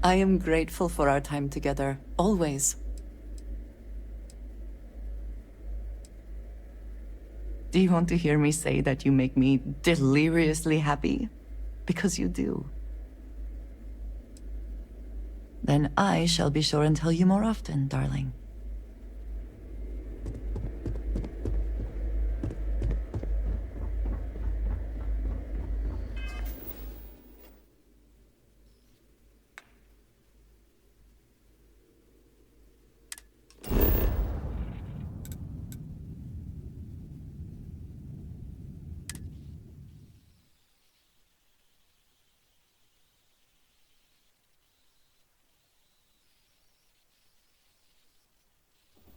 I am grateful for our time together, always. Do you want to hear me say that you make me deliriously happy? Because you do. Then I shall be sure and tell you more often, darling.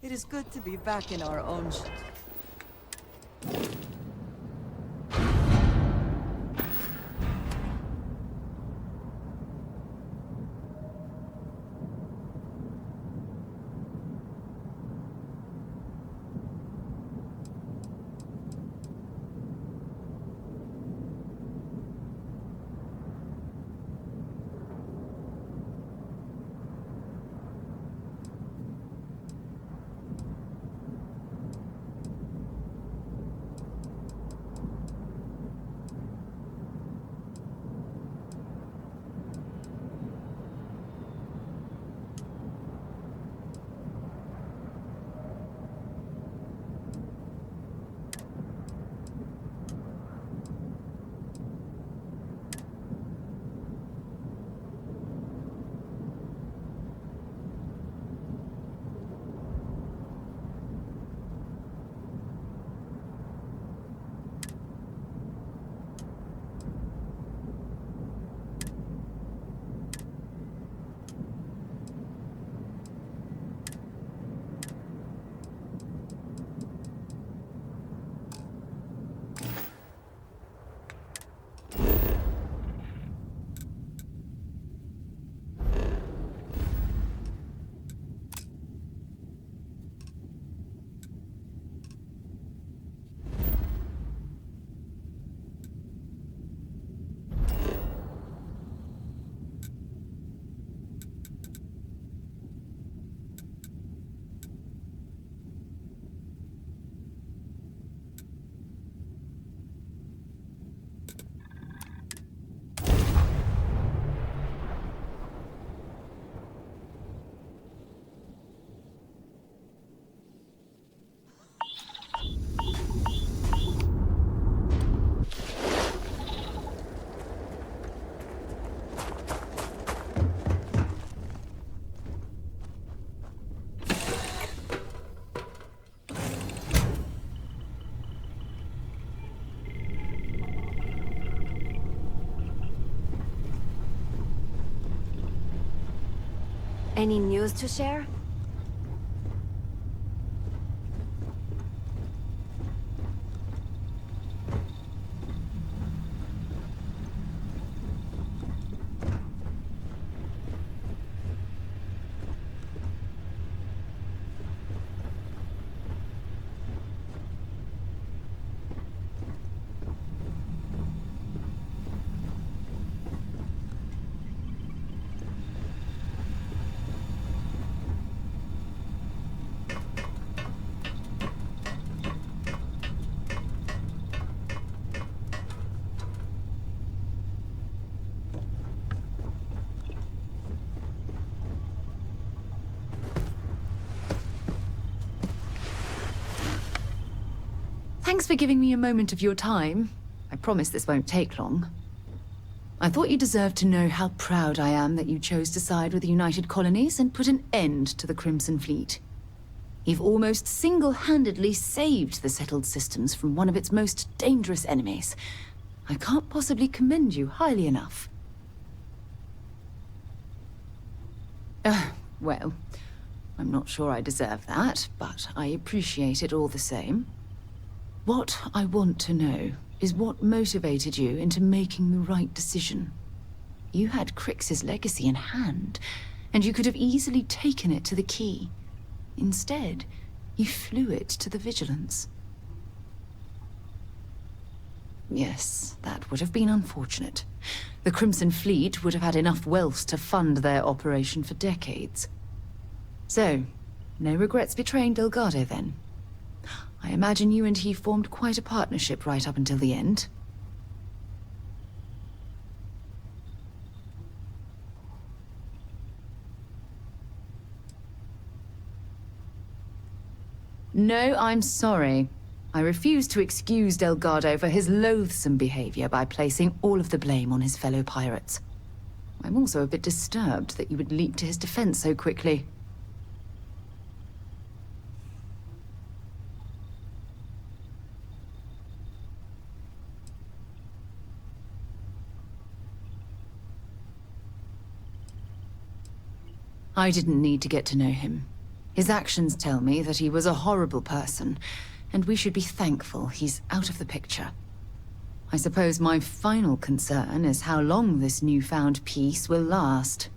It is good to be back in our own Any news to share? Thanks for giving me a moment of your time. I promise this won't take long. I thought you deserved to know how proud I am that you chose to side with the United Colonies and put an end to the Crimson Fleet. You've almost single-handedly saved the settled systems from one of its most dangerous enemies. I can't possibly commend you highly enough. Well, I'm not sure I deserve that, but I appreciate it all the same. What I want to know is what motivated you into making the right decision. You had Crix's legacy in hand, and you could have easily taken it to the Key. Instead, you flew it to the Vigilance. Yes, that would have been unfortunate. The Crimson Fleet would have had enough wealth to fund their operation for decades. So, no regrets betraying Delgado then? I imagine you and he formed quite a partnership right up until the end. No, I'm sorry. I refuse to excuse Delgado for his loathsome behavior by placing all of the blame on his fellow pirates. I'm also a bit disturbed that you would leap to his defense so quickly. I didn't need to get to know him. His actions tell me that he was a horrible person, and we should be thankful he's out of the picture. I suppose my final concern is how long this newfound peace will last.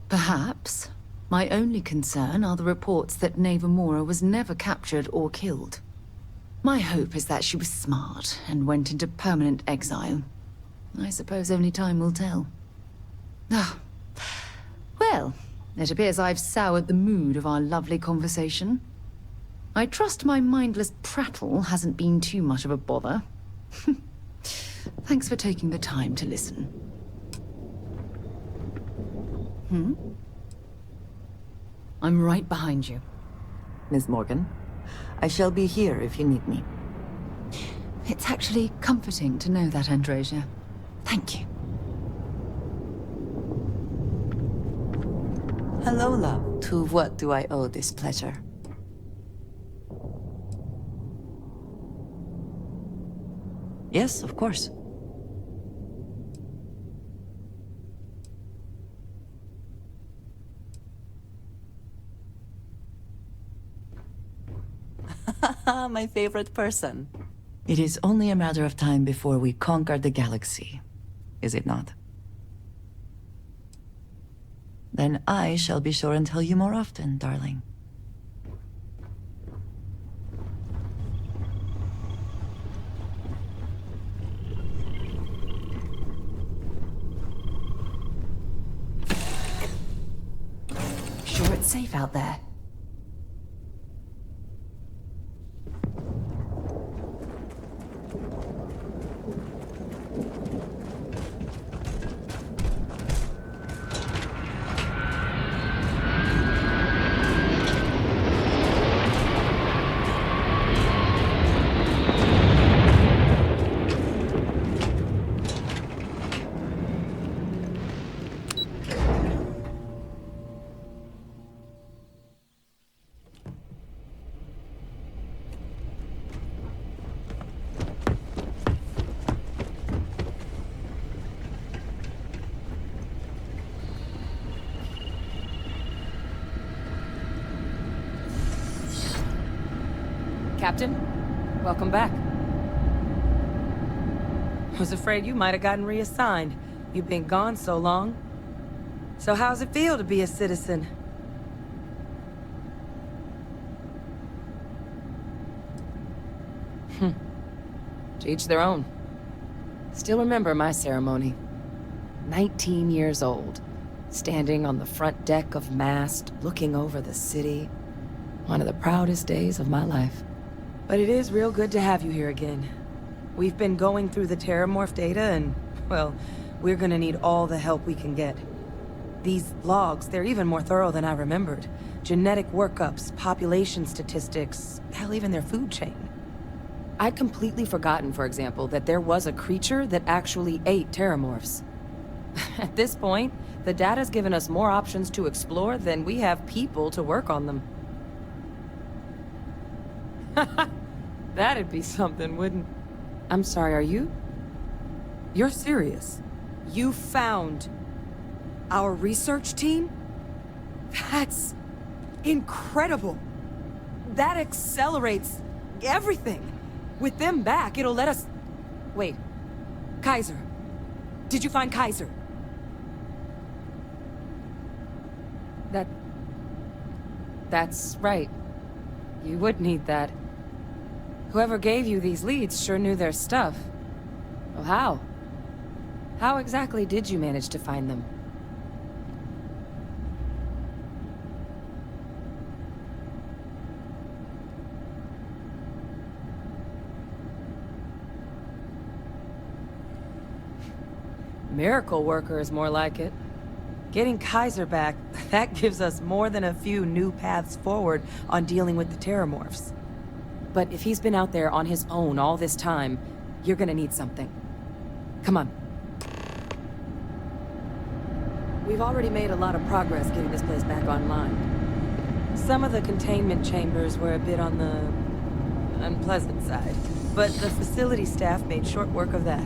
Perhaps. My only concern are the reports that Navamora was never captured or killed. My hope is that she was smart and went into permanent exile. I suppose only time will tell. Ah. Well, it appears I've soured the mood of our lovely conversation. I trust my mindless prattle hasn't been too much of a bother. Thanks for taking the time to listen. I'm right behind you. Miss Morgan, I shall be here if you need me. It's actually comforting to know that, Androsia. Thank you. Hello, love. To what do I owe this pleasure? Yes, of course. My favorite person. It is only a matter of time before we conquer the galaxy, is it not? Then I shall be sure and tell you more often, darling. Sure it's safe out there? Captain, welcome back. Was afraid you might have gotten reassigned. You've been gone so long. So how's it feel to be a citizen? To each their own. Still remember my ceremony. 19 years old, standing on the front deck of Mast, looking over the city. One of the proudest days of my life. But it is real good to have you here again. We've been going through the Terramorph data and, well, we're gonna need all the help we can get. These logs, they're even more thorough than I remembered. Genetic workups, population statistics, hell, even their food chain. I'd completely forgotten, for example, that there was a creature that actually ate Terramorphs. At this point, the data's given us more options to explore than we have people to work on them. That'd be something, wouldn't... I'm sorry, are you? You're serious? You found our research team? That's incredible. That accelerates everything. With them back, it'll let us... Wait, Kaiser. Did you find Kaiser? That's right. You would need that. Whoever gave you these leads sure knew their stuff. Well, how? How exactly did you manage to find them? Miracle worker is more like it. Getting Kaiser back, that gives us more than a few new paths forward on dealing with the Terramorphs. But if he's been out there on his own all this time, you're gonna need something. Come on. We've already made a lot of progress getting this place back online. Some of the containment chambers were a bit on the unpleasant side, but the facility staff made short work of that.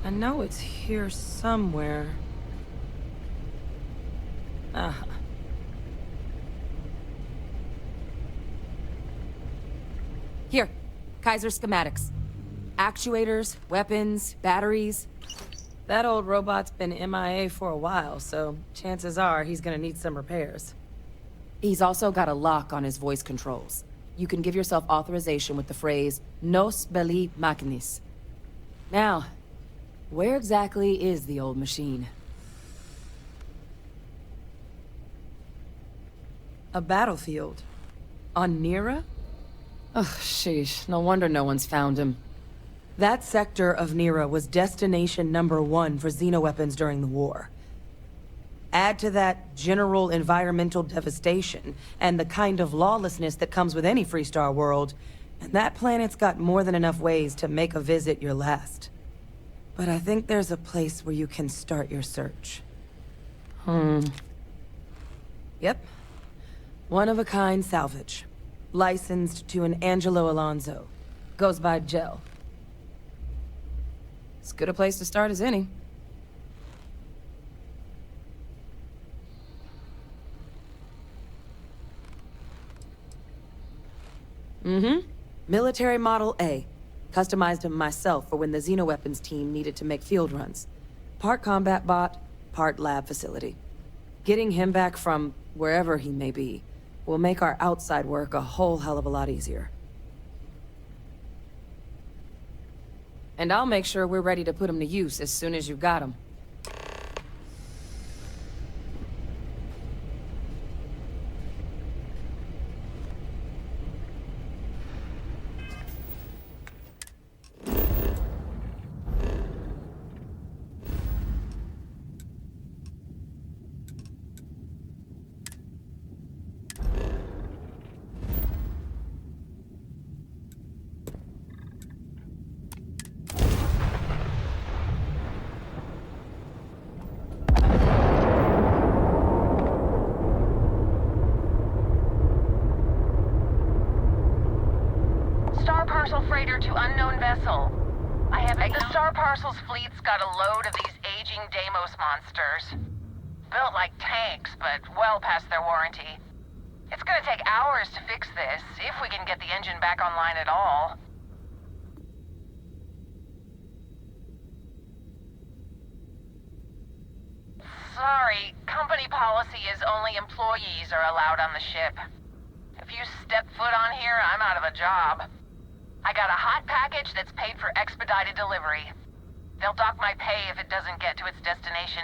I know it's here somewhere. Ah. Here, Kaiser schematics. Actuators, weapons, batteries. That old robot's been MIA for a while, so chances are he's gonna need some repairs. He's also got a lock on his voice controls. You can give yourself authorization with the phrase, Nos belli machinis. Now, where exactly is the old machine? A battlefield. On Nira? Ugh, sheesh. No wonder no one's found him. That sector of Nira was destination #1 for xenoweapons during the war. Add to that general environmental devastation and the kind of lawlessness that comes with any Freestar world, and that planet's got more than enough ways to make a visit your last. But I think there's a place where you can start your search. Yep. One-of-a-kind salvage. Licensed to an Angelo Alonso. Goes by Gel. As good a place to start as any. Military Model A. Customized him myself for when the xenoweapons team needed to make field runs. Part combat bot, part lab facility. Getting him back from wherever he may be will make our outside work a whole hell of a lot easier. And I'll make sure we're ready to put him to use as soon as you've got him. Parcel freighter to unknown vessel. The Star Parcel's fleet's got a load of these aging Deimos monsters. Built like tanks, but well past their warranty. It's gonna take hours to fix this, if we can get the engine back online at all. Sorry, company policy is only employees are allowed on the ship. If you step foot on here, I'm out of a job. I got a hot package that's paid for expedited delivery. They'll dock my pay if it doesn't get to its destination.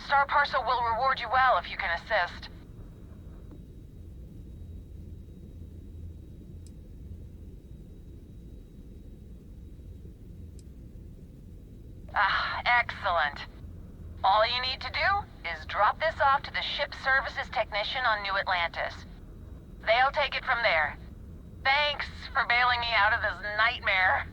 Star Parcel will reward you well if you can assist. Ah, excellent. All you need to do is drop this off to the ship services technician on New Atlantis. They'll take it from there. Thanks for bailing me out of this nightmare.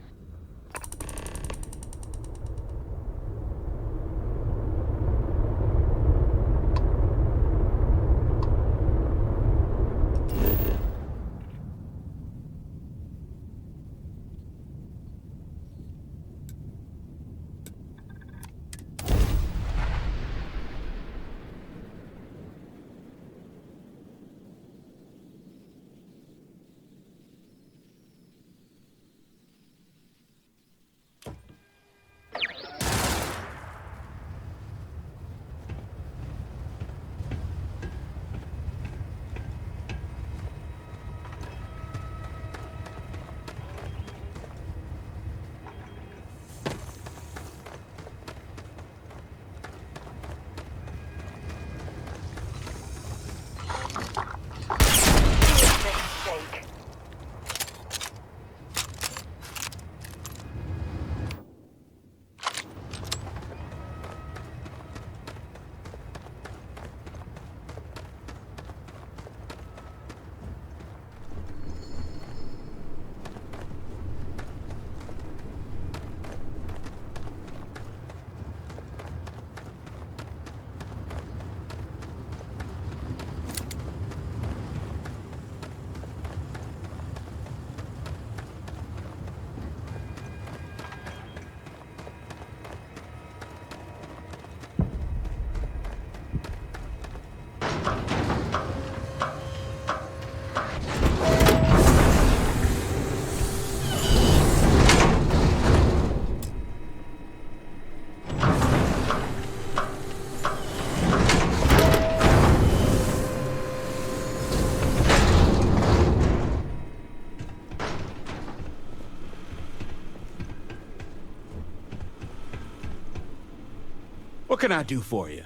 What can I do for you?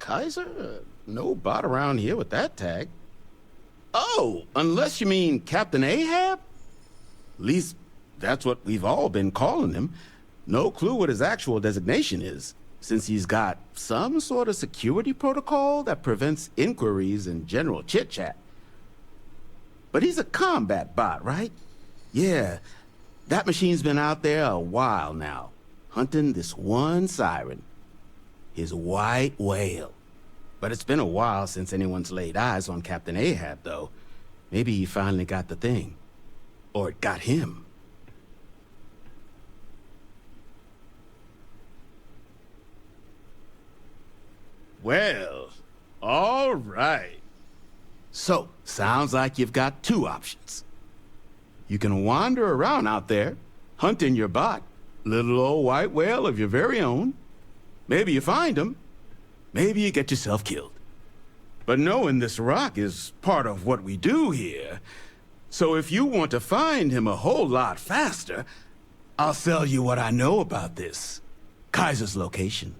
Kaiser? No bot around here with that tag. Oh, unless you mean Captain Ahab? At least, that's what we've all been calling him. No clue what his actual designation is, since he's got some sort of security protocol that prevents inquiries and general chit-chat. But he's a combat bot, right? Yeah, that machine's been out there a while now, hunting this one siren. His white whale. But it's been a while since anyone's laid eyes on Captain Ahab, though. Maybe he finally got the thing. Or it got him. Well, all right. So, sounds like you've got two options. You can wander around out there, hunting your bot, little old white whale of your very own. Maybe you find him. Maybe you get yourself killed. But knowing this rock is part of what we do here. So if you want to find him a whole lot faster, I'll sell you what I know about this. Kaiser's location.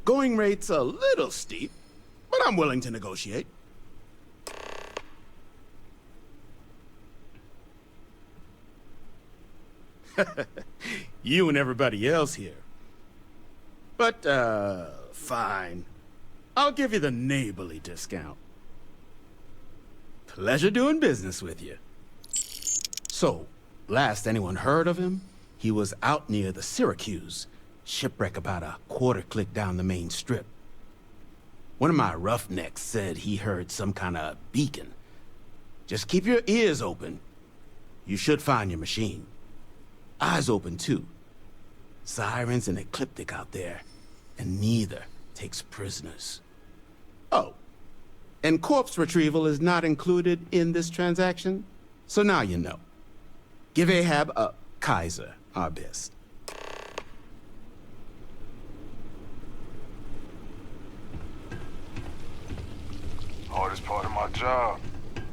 Going rate's a little steep, but I'm willing to negotiate. You and everybody else here. But, fine. I'll give you the neighborly discount. Pleasure doing business with you. So, last anyone heard of him, he was out near the Syracuse, shipwreck about a quarter click down the main strip. One of my roughnecks said he heard some kind of beacon. Just keep your ears open. You should find your machine. Eyes open, too. Sirens and Ecliptic out there, and neither takes prisoners. Oh, and corpse retrieval is not included in this transaction, so now you know. Give Ahab a Kaiser our best. Hardest part of my job.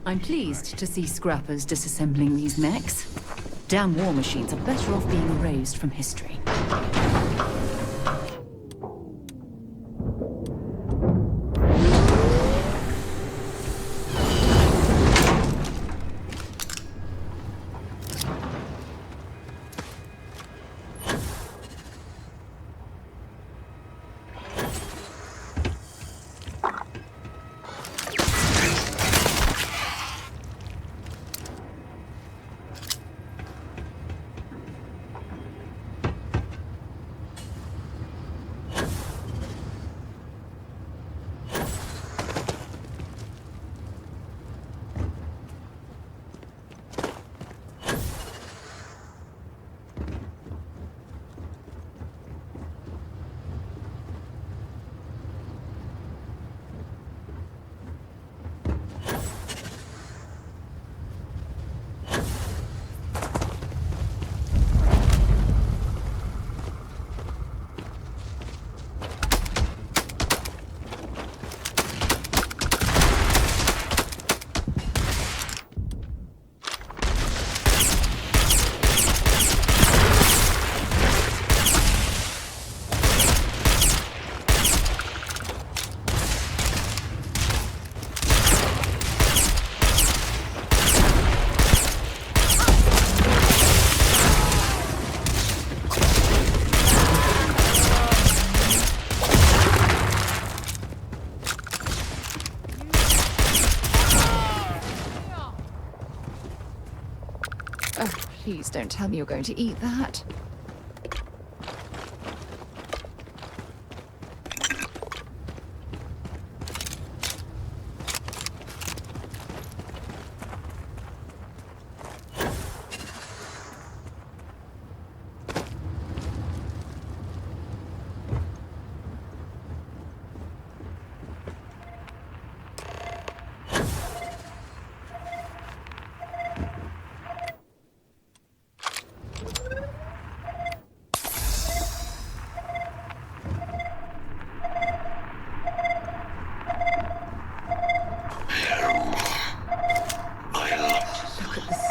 I'm pleased to see scrappers disassembling these mechs. Damn war machines are better off being erased from history. Please don't tell me you're going to eat that.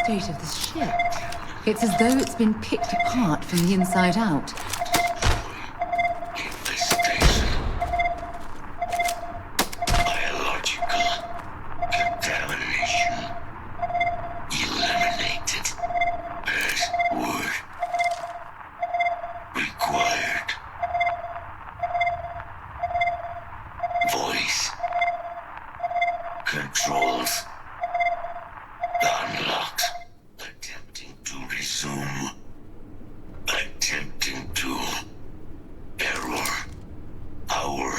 State of this ship. It's as though it's been picked apart from the inside out. Infestation. Biological contamination. Eliminated. As word. Required. Voice. Controls. Unlocked. Attempting to resume. Attempting to. Error. Power.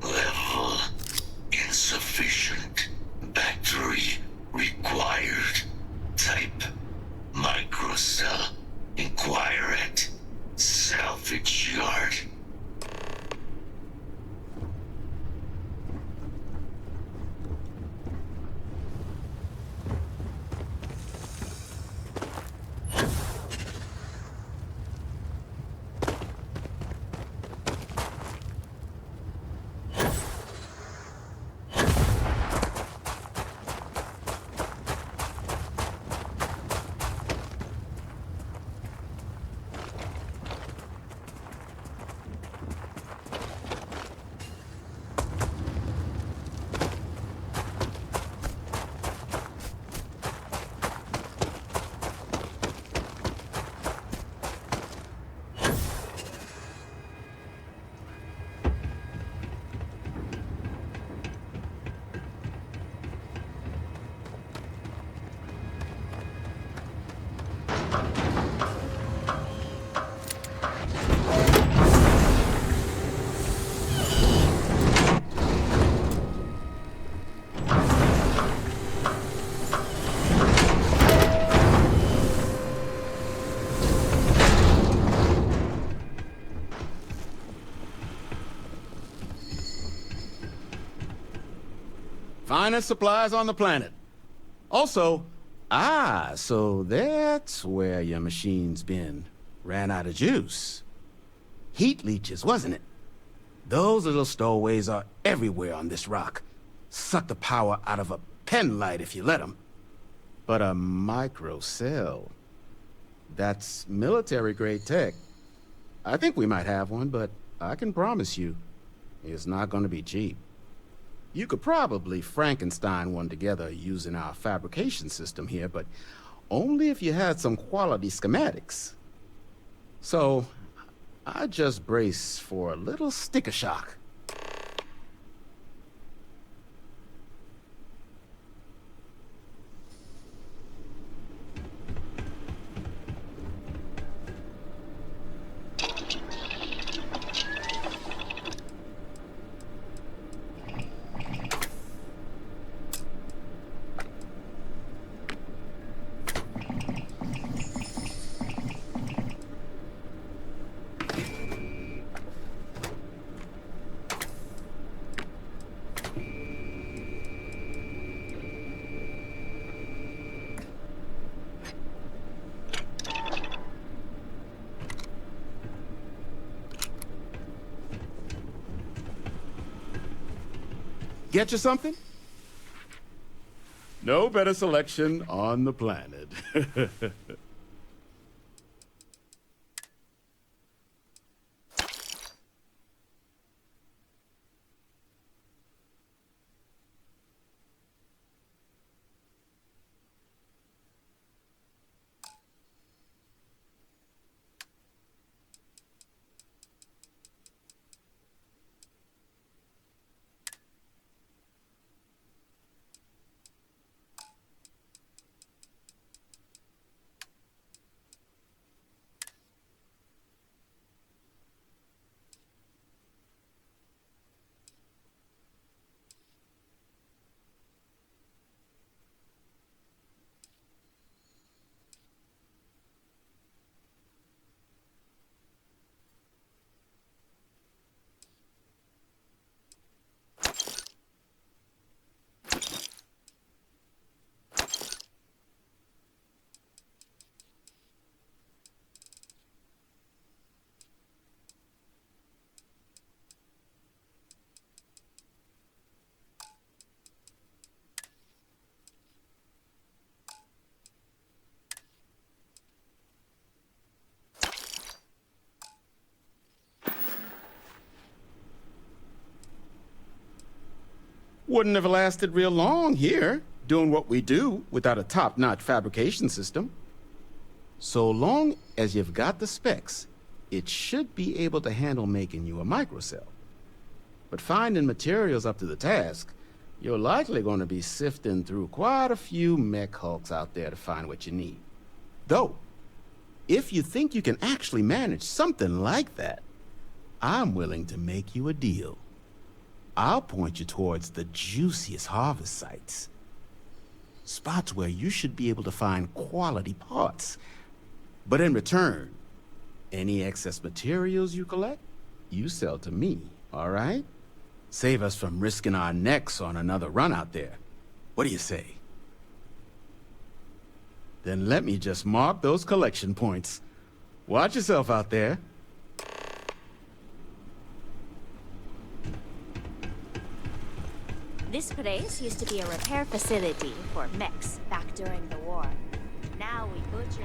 Level. Insufficient. Battery. Required. Type. Microcell. Inquire at. Salvage yard. Finest supplies on the planet. Also, so that's where your machine's been. Ran out of juice. Heat leeches, wasn't it? Those little stowaways are everywhere on this rock. Suck the power out of a pen light if you let them. But a microcell. That's military-grade tech. I think we might have one, but I can promise you, it's not going to be cheap. You could probably Frankenstein one together using our fabrication system here, but only if you had some quality schematics. So, I just brace for a little sticker shock. Get you something? No better selection on the planet. Wouldn't have lasted real long here, doing what we do without a top-notch fabrication system. So long as you've got the specs, it should be able to handle making you a microcell. But finding materials up to the task, you're likely going to be sifting through quite a few mech hulks out there to find what you need. Though, if you think you can actually manage something like that, I'm willing to make you a deal. I'll point you towards the juiciest harvest sites. Spots where you should be able to find quality parts. But in return, any excess materials you collect, you sell to me, all right? Save us from risking our necks on another run out there. What do you say? Then let me just mark those collection points. Watch yourself out there. This place used to be a repair facility for mechs back during the war. Now we butcher.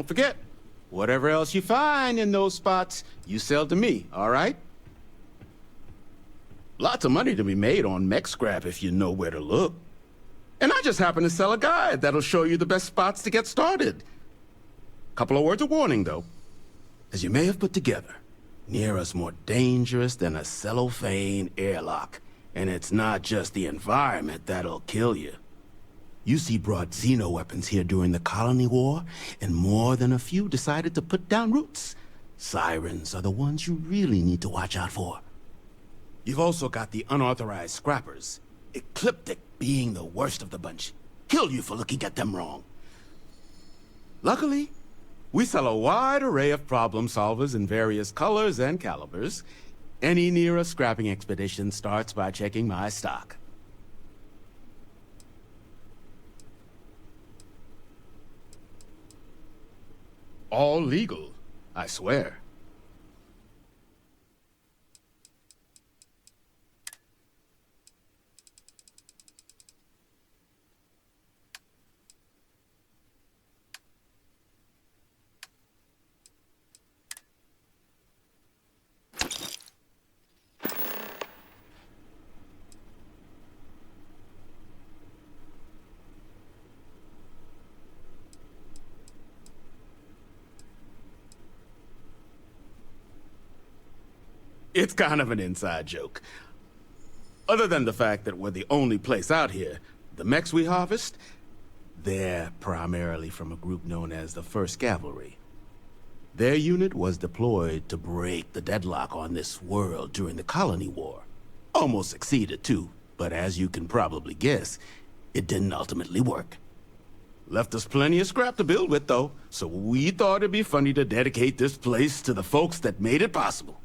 Don't forget, whatever else you find in those spots, you sell to me, all right? Lots of money to be made on mech scrap if you know where to look. And I just happen to sell a guide that'll show you the best spots to get started. Couple of words of warning, though. As you may have put together, Nira's more dangerous than a cellophane airlock. And it's not just the environment that'll kill you. UC brought xeno-weapons here during the Colony War, and more than a few decided to put down roots. Sirens are the ones you really need to watch out for. You've also got the unauthorized scrappers, Ecliptic being the worst of the bunch. Kill you for looking at them wrong. Luckily, we sell a wide array of problem solvers in various colors and calibers. Any Nira scrapping expedition starts by checking my stock. All legal, I swear. It's kind of an inside joke. Other than the fact that we're the only place out here, the mechs we harvest, they're primarily from a group known as the 1st Cavalry. Their unit was deployed to break the deadlock on this world during the Colony War. Almost succeeded too, but as you can probably guess, it didn't ultimately work. Left us plenty of scrap to build with though, so we thought it'd be funny to dedicate this place to the folks that made it possible.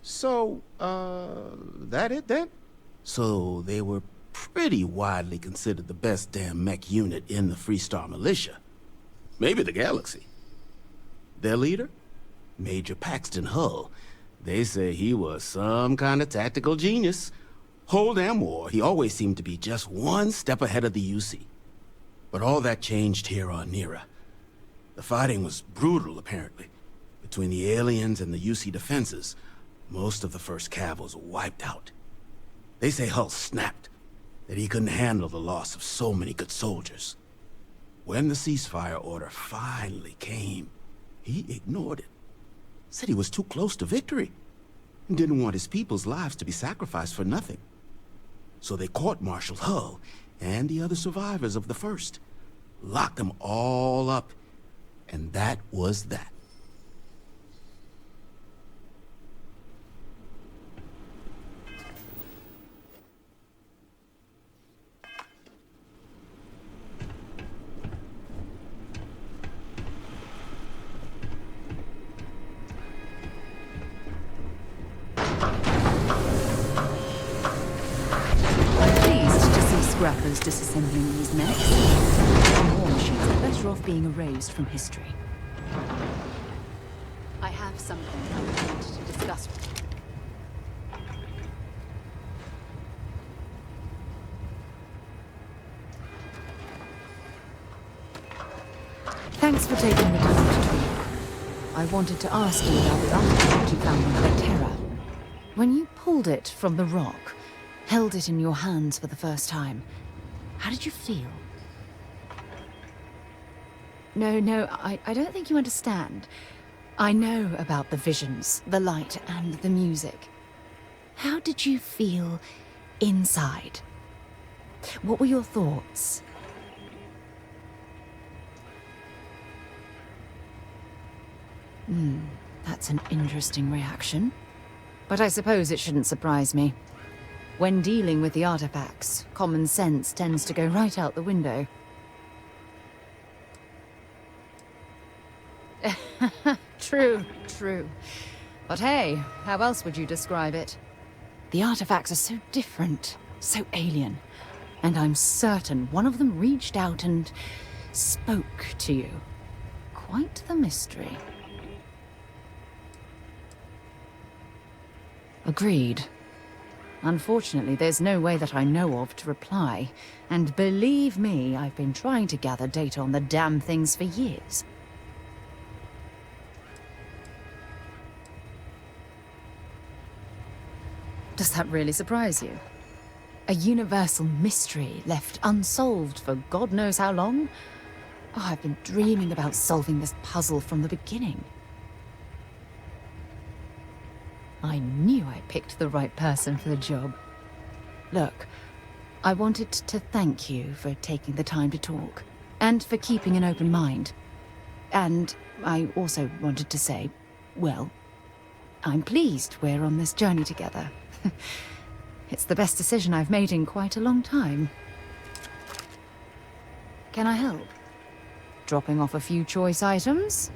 So, that it then? So they were pretty widely considered the best damn mech unit in the Freestar Militia. Maybe the galaxy. Their leader? Major Paxton Hull. They say he was some kind of tactical genius. Whole damn war, he always seemed to be just one step ahead of the UC. But all that changed here on Nira. The fighting was brutal, apparently. Between the aliens and the UC defenses, most of the 1st Cav was wiped out. They say Hull snapped, that he couldn't handle the loss of so many good soldiers. When the ceasefire order finally came, he ignored it. Said he was too close to victory, and didn't want his people's lives to be sacrificed for nothing. So they court-martialed Hull and the other survivors of the 1st, locked them all up, and that was that. Scrappers disassembling these mechs. War machines are better off being erased from history. I have something I want to discuss with you. Thanks for taking the time to talk. I wanted to ask you about the artifact you found on Bethesda. When you pulled it from the rock, held it in your hands for the first time, how did you feel? No, I don't think you understand. I know about the visions, the light, and the music. How did you feel inside? What were your thoughts? That's an interesting reaction. But I suppose it shouldn't surprise me. When dealing with the artifacts, common sense tends to go right out the window. True. But hey, how else would you describe it? The artifacts are so different, so alien. And I'm certain one of them reached out and spoke to you. Quite the mystery. Agreed. Unfortunately, there's no way that I know of to reply. And believe me, I've been trying to gather data on the damn things for years. Does that really surprise you? A universal mystery left unsolved for God knows how long? Oh, I've been dreaming about solving this puzzle from the beginning. I knew I picked the right person for the job. Look, I wanted to thank you for taking the time to talk, and for keeping an open mind. And I also wanted to say, well, I'm pleased we're on this journey together. It's the best decision I've made in quite a long time. Can I help? Dropping off a few choice items?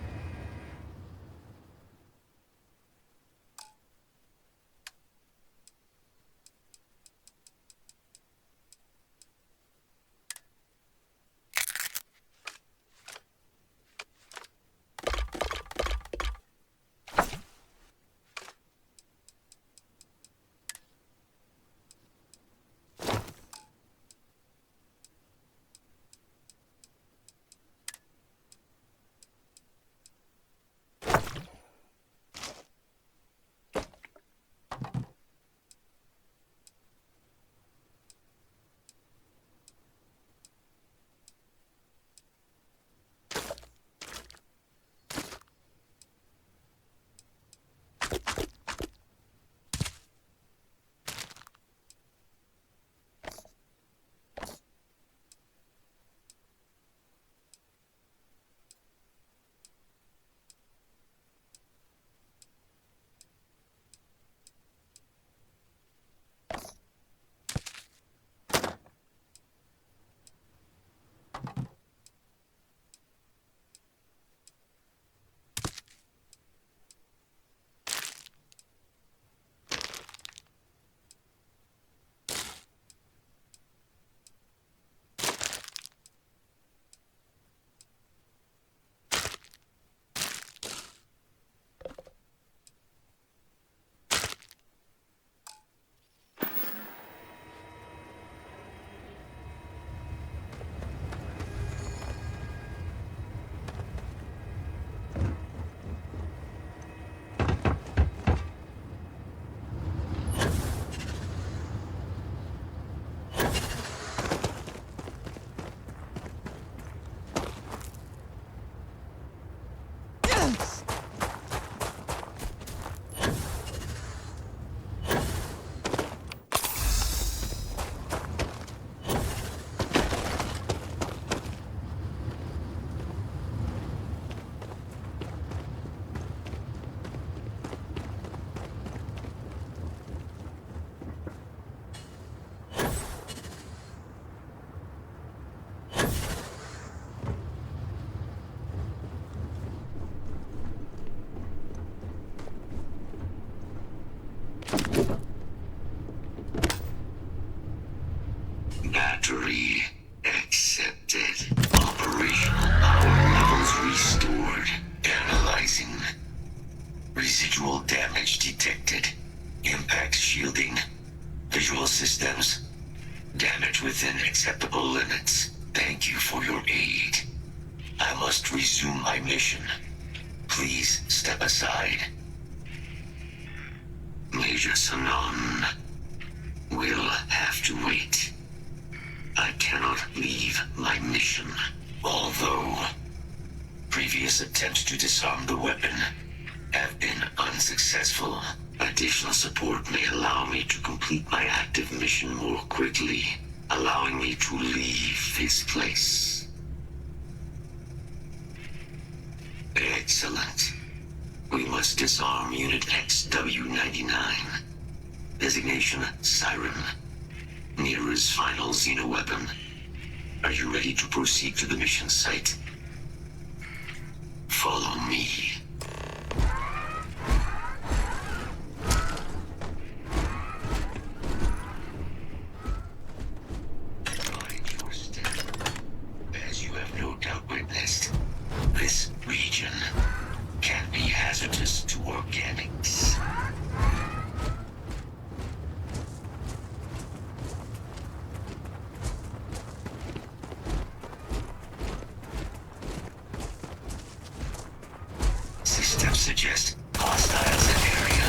Battery accepted. Operational power levels restored. Analyzing. Residual damage detected. Impact shielding. Visual systems. Damage within acceptable limits. Thank you for your aid. I must resume my mission. Please step aside. Major Sanon will have to wait. I cannot leave my mission. Although previous attempts to disarm the weapon have been unsuccessful, additional support may allow me to complete my active mission more quickly, allowing me to leave this place. Excellent. We must disarm Unit XW-99. Designation Siren. Nearest final xenoweapon. Are you ready to proceed to the mission site? Follow me. Mind your step. As you have no doubt witnessed, this region can be hazardous to organics. Systems suggest hostiles in area.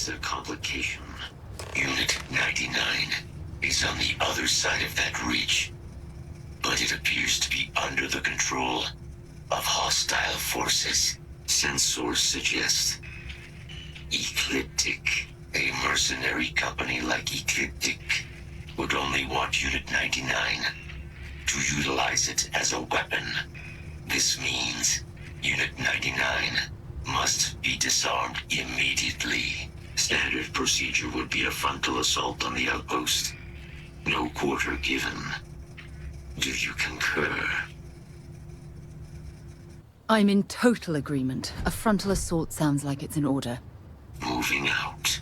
is a complication. Unit 99 is on the other side of that ridge, but it appears to be under the control of hostile forces. Sensors suggest Ecliptic. A mercenary company like Ecliptic would only want Unit 99 to utilize it as a weapon. This means Unit 99 must be disarmed immediately. Standard procedure would be a frontal assault on the outpost. No quarter given. Do you concur? I'm in total agreement. A frontal assault sounds like it's in order. Moving out.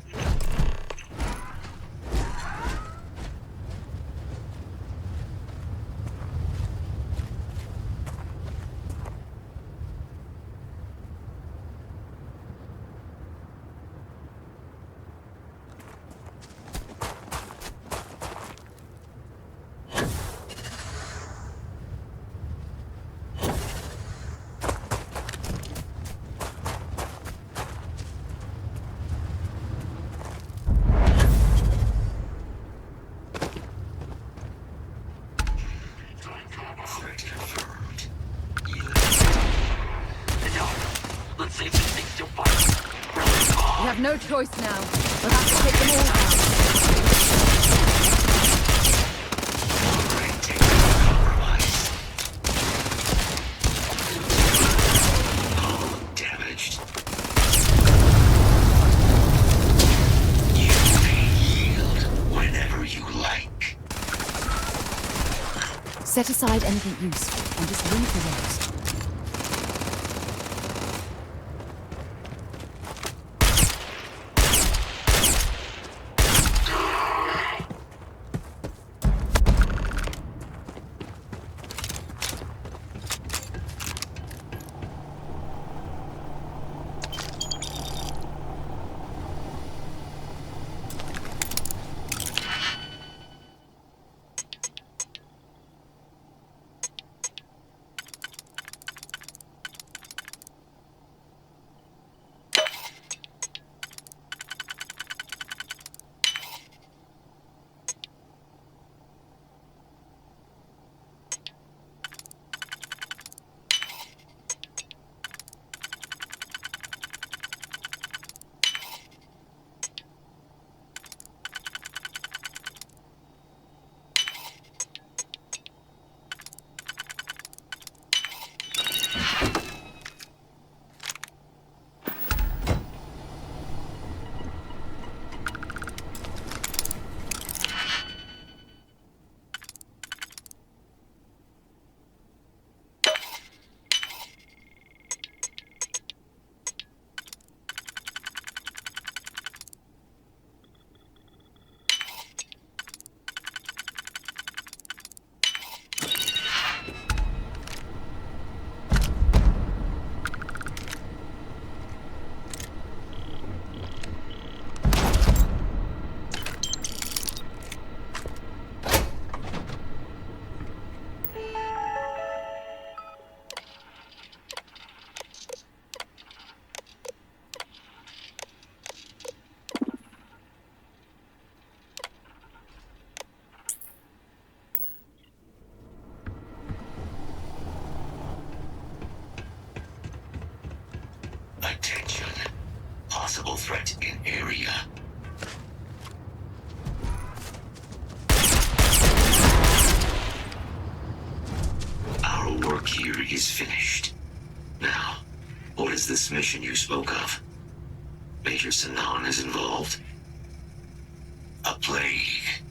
We have no choice now. We'll have to take them all down. Damaged. You may yield whenever you like. Set aside anything useful and just leave the rest. Attention. Possible threat in area. Our work here is finished. Now, what is this mission you spoke of? Major Sinan is involved? A plague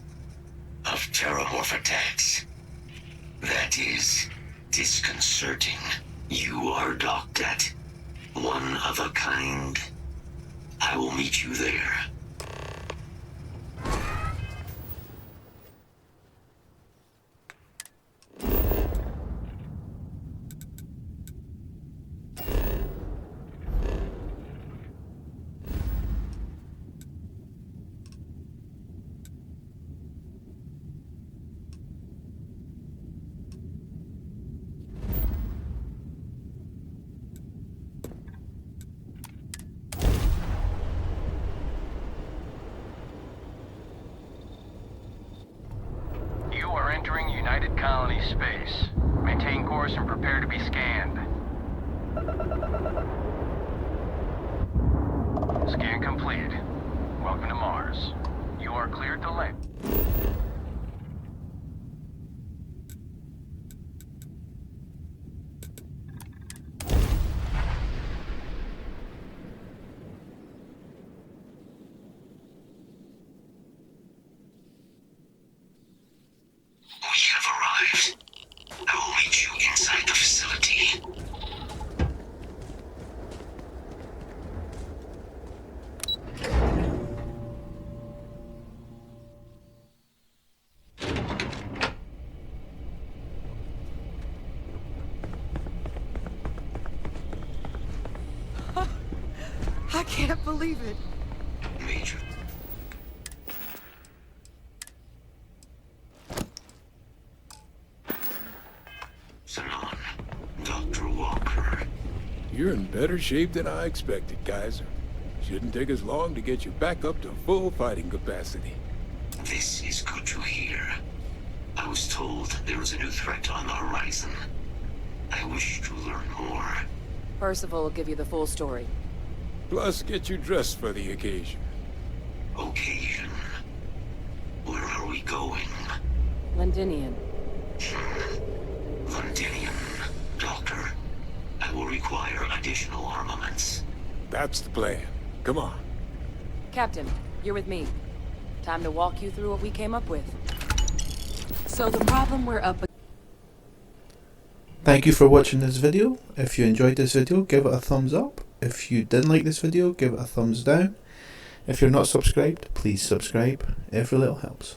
of terramorph attacks. That is disconcerting. You are docked at one of a kind. I will meet you there. colony space. Maintain course and prepare to be scanned. Scan completed. Welcome to Mars. You are cleared to land. We have arrived. I will meet you inside the facility. I can't believe it. Major. Sanon, Dr. Walker. You're in better shape than I expected, Kaiser. Shouldn't take us long to get you back up to full fighting capacity. This is good to hear. I was told there was a new threat on the horizon. I wish to learn more. Percival will give you the full story. Plus, get you dressed for the occasion. Occasion. Where are we going? Londinian. Londinian. Doctor, I will require additional armaments. That's the plan. Come on. Captain, you're with me. Time to walk you through what we came up with. So the problem we're up against. Thank you for watching this video. If you enjoyed this video, give it a thumbs up. If you didn't like this video, give it a thumbs down. If you're not subscribed, please subscribe. Every little helps.